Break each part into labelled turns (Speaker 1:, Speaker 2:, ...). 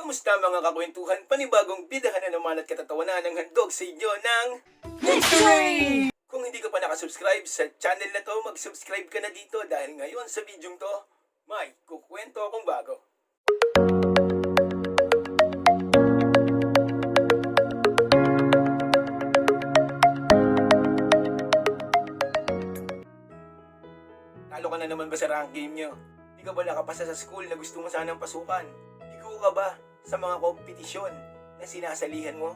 Speaker 1: Kamusta mga kakwentuhan? Panibagong bidahan na naman at katatawanan ng handog sa inyo ng
Speaker 2: Victory!
Speaker 1: Kung hindi ka pa nakasubscribe sa channel na to, mag-subscribe ka na dito dahil ngayon sa videong to, may kukwento akong bago. Talo ka na naman ba sa rank game nyo? Di ka ba nakapasa sa school na gusto mo sanang pasukan? Ikaw ka ba sa mga kompetisyon na sinasalihan mo?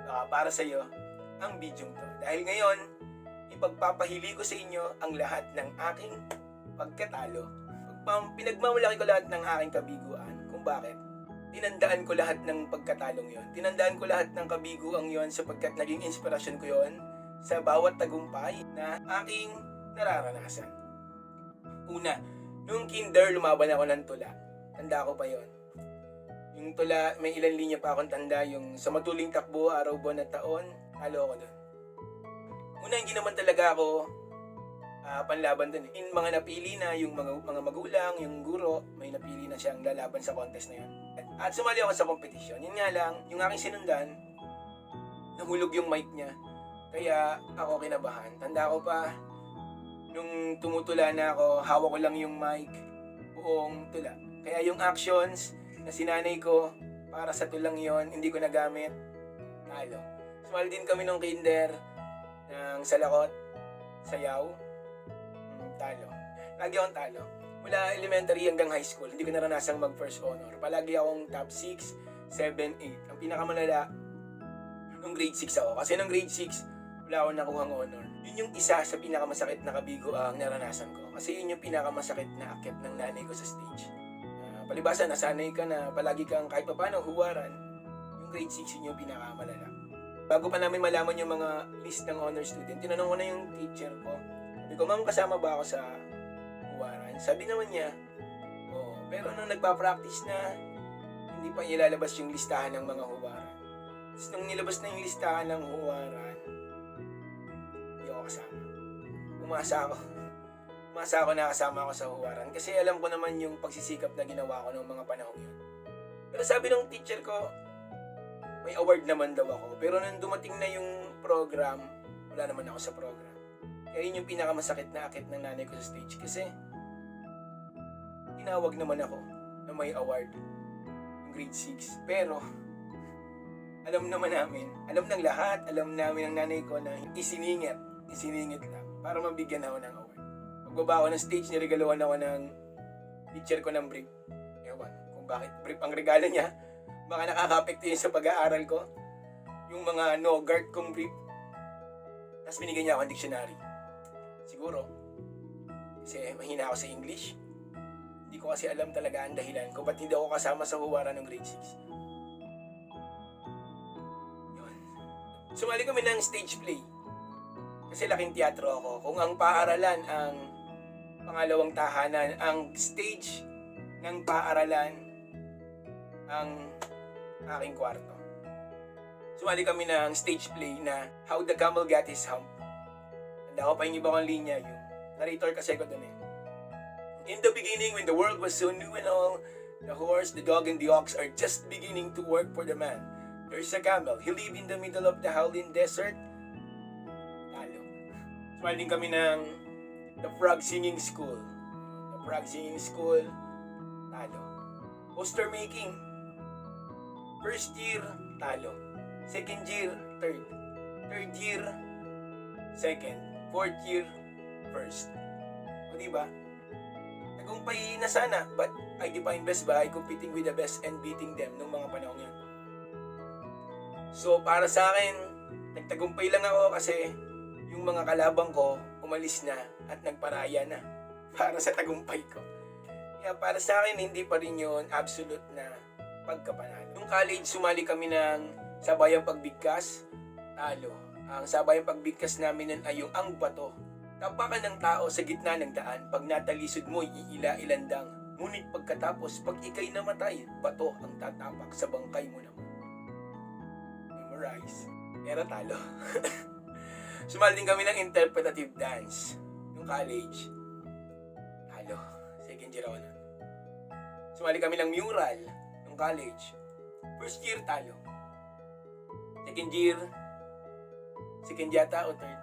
Speaker 1: Baka para sa'yo ang bidyong to. Dahil ngayon, ipagpapahili ko sa inyo ang lahat ng aking pagkatalo. Pinagmamalaki ko lahat ng aking kabiguan kung bakit. Tinandaan ko lahat ng pagkatalong yon. Tinandaan ko lahat ng kabiguang yon sapagkat naging inspirasyon ko yon sa bawat tagumpay na aking nararanasan. Una, nung kinder, lumaban ako ng tula. Tanda ko pa yon. Yung tula, may ilang linya pa akong tanda. Yung sa matuling takbo, araw, buwan at taon, talo ako doon. Una, hindi naman talaga ako panlaban doon. In mga napili na, yung mga magulang, yung guro, may napili na siyang lalaban sa contest na yun. At sumali ako sa kompetisyon. Yun nga lang, yung aking sinundan, nahulog yung mic niya. Kaya ako kinabahan. Tanda ko pa, nung tumutula na ako, hawak ko lang yung mic, buong tula. Kaya yung actions na sinanay ko para sa tulang yon, hindi ko nagamit, talo. Sumali din kami nung kinder ng salakot, sayaw, talo. Lagi akong talo. Mula elementary hanggang high school, hindi ko naranasang mag first honor. Palagi akong top 6, 7, 8. Ang pinakamalala, nung grade 6 ako. Kasi nung grade 6, wala akong nakuhang honor. Yun yung isa sa pinakamasakit na kabigo ang naranasan ko. Kasi yun yung pinakamasakit na akit ng nanay ko sa stage. Palibasa, nasanay ka na palagi kang kahit pa paano huwaran. Yung grade 6 yun yung pinakamalala. Bago pa namin malaman yung mga list ng honor student, tinanong ko na yung teacher ko. Sabi ko, ma'am, kasama ba ako sa huwaran? Sabi naman niya, oo. Pero nung nagpa-practice na, hindi pa ilalabas yung listahan ng mga huwaran. Tapos nung nilabas na yung listahan ng huwaran, hindi ako kasama. Umasa ako na kasama ako sa huwaran kasi alam ko naman yung pagsisikap na ginawa ko noong mga panahon yun. Pero sabi ng teacher ko, may award naman daw ako. Pero nung dumating na yung program, wala naman ako sa program. Kaya yun yung pinakamasakit na akit ng nanay ko sa stage kasi tinawag naman ako na may award yung grade 6. Pero alam naman namin, alam ng lahat, alam namin ng nanay ko na isiningit lang para mabigyan ako ng award. Pagbaba ako ng stage, niregaluhan ako ng teacher ko ng brief. Ewan kung bakit brief ang regalo niya. Baka nakaka-apekto yun sa pag-aaral ko. Yung mga no-guard kong brief. Tapos binigyan niya ako ng dictionary. Siguro, kasi mahina ako sa English. Hindi ko kasi alam talaga ang dahilan kung ba't hindi ako kasama sa huwaran ng grade 6. Yun. Sumali kami ng stage play. Kasi laking teatro ako. Kung ang paaralan ang pangalawang tahanan, ang stage ng paaralan ang aking kwarto. Sumali kami ng stage play na How the Camel Got His Hump. Tanda ko pa yung iba kong linya, yung narrator kasi ko dun eh. In the beginning, when the world was so new and all, the horse, the dog, and the ox are just beginning to work for the man. There's a camel. He lived in the middle of the howling desert. Talo. Sumali din kami ng The Frog Singing School. The Frog Singing School. Talo. Poster making. First year, talo. Second year, third. Third year, second. Fourth year, first. O diba? Tagumpay na sana, but I define best by competing with the best and beating them nung mga panahon yan. So, para sa akin, nagtagumpay lang ako kasi yung mga kalabang ko umalis na at nagparaya na para sa tagumpay ko. Kaya para sa akin, hindi pa rin yun absolute na pagkapanalo. Nung college, sumali kami ng sabayang pagbigkas, talo. Ang sabayang pagbigkas namin nun ay yung ang bato. Tapakan ng tao sa gitna ng daan, pag natalisod mo, iila-ilandang. Ngunit pagkatapos, pag ikay namatay, bato ang tatapak sa bangkay mo naman. Memorize. Pero talo. Sumali din kami ng interpretative dance nung college. Talo. Second year ako nun. Sumali kami ng mural nung college. First year, talo. Second year, second yata o third,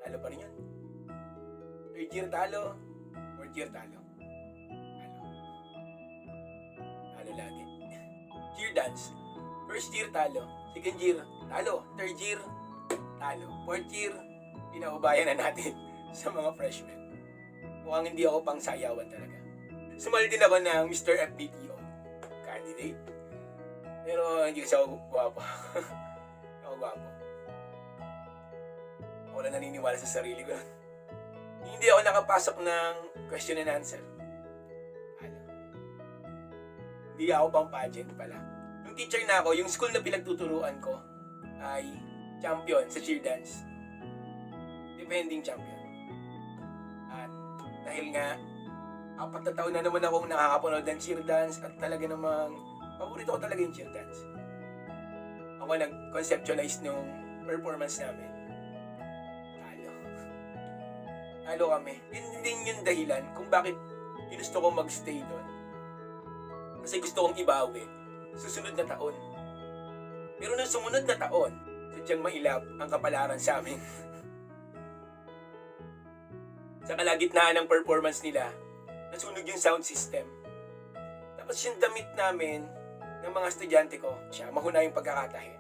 Speaker 1: talo pa rin yun. Third year, talo. Fourth year, talo. Talo. Talo lagi. Cheer dance. First year, talo. Second year, talo. Third year, talo. Fourth year, pinaubayan na natin sa mga freshmen. Mukhang hindi ako pang sayawan talaga. Sumali din ako ng Mr. FBTO candidate. Pero hindi kasi ako gwapo. Ako gwapo. Ako na naniniwala sa sarili ko. Hindi ako nakapasok ng question and answer. Ano? Hindi ako pang pageant pala. Yung teacher na ako, yung school na pinagtuturuan ko ay champion sa cheer dance. Defending champion. At dahil nga 4 na taon na naman akong nakakapanood ng cheer dance at talaga namang paborito ko talaga yung cheer dance. Ako nag-conceptualize nung performance namin. Talo kami. Yun din yung dahilan kung bakit ginusto ko magstay doon. Kasi gusto kong ibawi susunod na taon. Pero nung sumunod na taon, sadyang mailap ang kapalaran sa amin. Sa kalagitnaan ng performance nila, nasunog yung sound system. Tapos yung damit namin ng mga estudyante ko, mahuna yung pagkakatahe.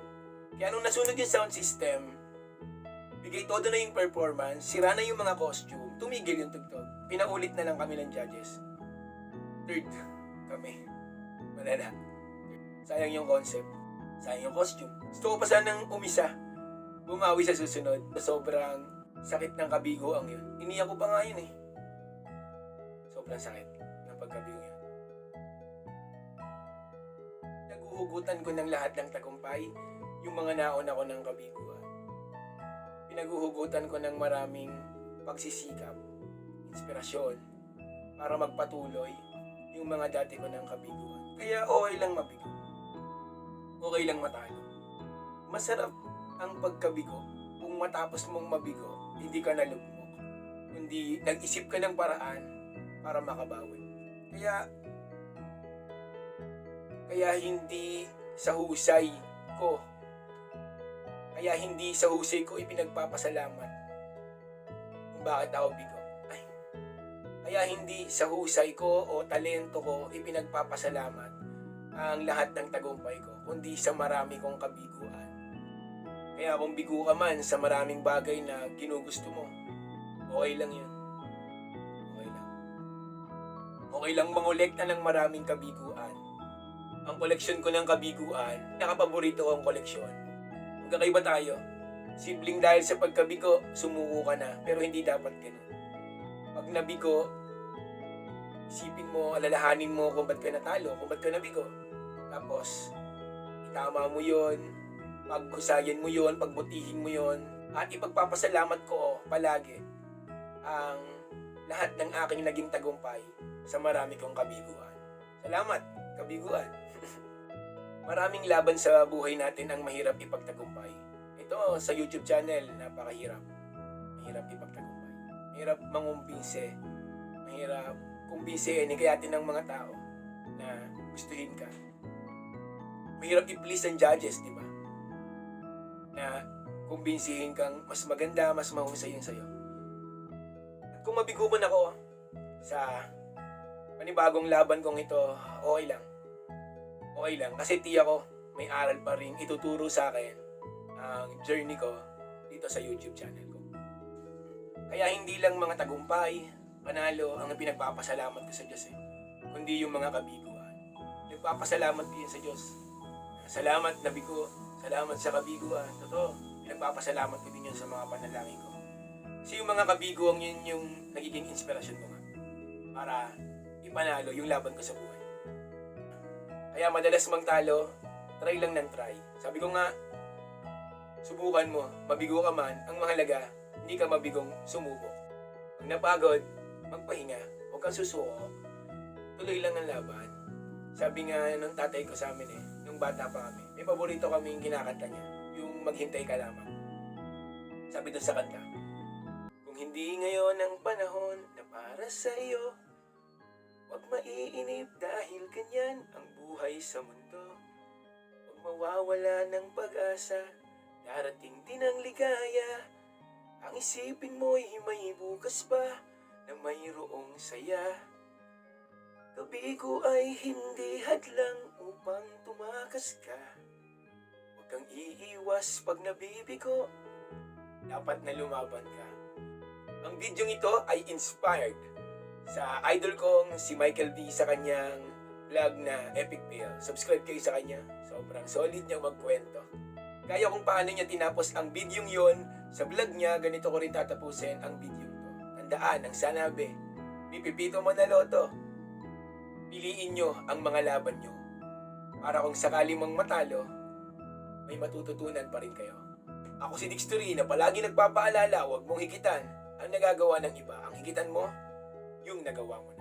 Speaker 1: Kaya nung nasunog yung sound system, bigay todo na yung performance, sira na yung mga costume, tumigil yung tugtog. Pinaulit na lang kami ng judges. Third kami. Malala. Sayang yung concept. Sayang yung costume. Gusto ko pa sanang umisa. Bumawi sa susunod. Sobrang sakit ng kabiguang yun. Iniyak ko pa nga yun eh. Sobrang sakit ng pagkabigo yun. Naguhugutan ko ng lahat ng tagumpay yung mga nauna ko ng kabiguan. Pinaguhugutan ko ng maraming pagsisikap, inspirasyon, para magpatuloy yung mga dati ko ng kabiguan. Kaya okay lang mabigo. Okay lang matalo. Masarap ang pagkabigo kung matapos mong mabigo, hindi ka nalugmok. Kundi nag-isip ka ng paraan para makabawi. Kaya hindi sa husay ko ipinagpapasalamat kung bakit ako bigo. Kaya hindi sa husay ko o talento ko ipinagpapasalamat ang lahat ng tagumpay ko, kundi sa marami kong kabiguan. Kaya kung bigo ka man sa maraming bagay na ginugusto mo, okay lang yun. Okay lang. Okay lang mangolekta ng maraming kabiguan. Ang koleksyon ko ng kabiguan, nakapaborito kong koleksyon. Magkakaiba tayo. Sibling dahil sa pagkabigo, sumuko ka na, pero hindi dapat ganun. Pag nabigo, isipin mo, alalahanin mo kung ba't ka natalo, kung ba't ka nabigo. Tapos, itama mo yun, paghusayan mo yun, pagbutihin mo yun, at ipagpapasalamat ko palagi ang lahat ng aking naging tagumpay sa marami kong kabiguan. Salamat, kabiguan. Maraming laban sa buhay natin ang mahirap ipagtagumpay. Ito, sa YouTube channel, napakahirap. Mahirap ipagtagumpay. Mahirap mangumbinse. Mahirap kumbinsehin, ikayatin ng mga tao na gustuhin ka. Mahirap i-please ang judges, di ba? Na kumbinsihin kang mas maganda, mas mahusay yun sa'yo. At kung mabigo man ako sa panibagong laban kong ito, okay lang. Okay lang. Kasi tiyak ko, may aral pa rin ituturo sa akin ang journey ko dito sa YouTube channel ko. Kaya hindi lang mga tagumpay, panalo ang pinagpapasalamat ko sa Diyos kundi yung mga kabiguan. Nagpapasalamat ko yun sa Diyos. Salamat nabigo. Salamat sa kabiguan. Totoo. Nagpapasalamat ko din yun sa mga panalangin ko. Kasi yung mga kabiguan yun yung nagiging inspirasyon ko nga. Para ipanalo yung laban ko sa buhay. Kaya madalas magtalo, try lang ng try. Sabi ko nga, subukan mo, mabigo ka man, ang mahalaga, hindi ka mabigong sumuko. Pag napagod, magpahinga, huwag kang susuko. Tuloy lang ang laban. Sabi nga ng tatay ko sa amin nung bata pa kami, may paborito kaming kinakanta niya, yung maghintay ka lamang. Sabi doon sa kanta, kung hindi ngayon ang panahon na para sa iyo, huwag maiinip dahil ganyan ang buhay sa mundo. nawawala ng pag-asa, darating din ang ligaya. Ang isipin mo'y may bukas pa na mayroong saya. Gabi ko ay hindi hadlang upang tumakas ka. Huwag kang iiwas pag nabibigo, dapat na lumaban ka. Ang video ito ay inspired sa idol kong si Michael V sa kanyang vlog na Epic Fail. Subscribe kayo sa kanya. Sobrang solid niyang magkwento. Kaya kung paano niya tinapos ang video yon sa vlog niya, ganito ko rin tatapusin ang video to. Tandaan ang sanabi ni Pipito Manaloto. Piliin nyo ang mga laban nyo para kung sakali mang matalo, may matututunan pa rin kayo. Ako si Dixtory na palagi nagpapaalala, huwag mong higitan ang nagagawa ng iba. Ang higitan mo, yung nagawa mo na.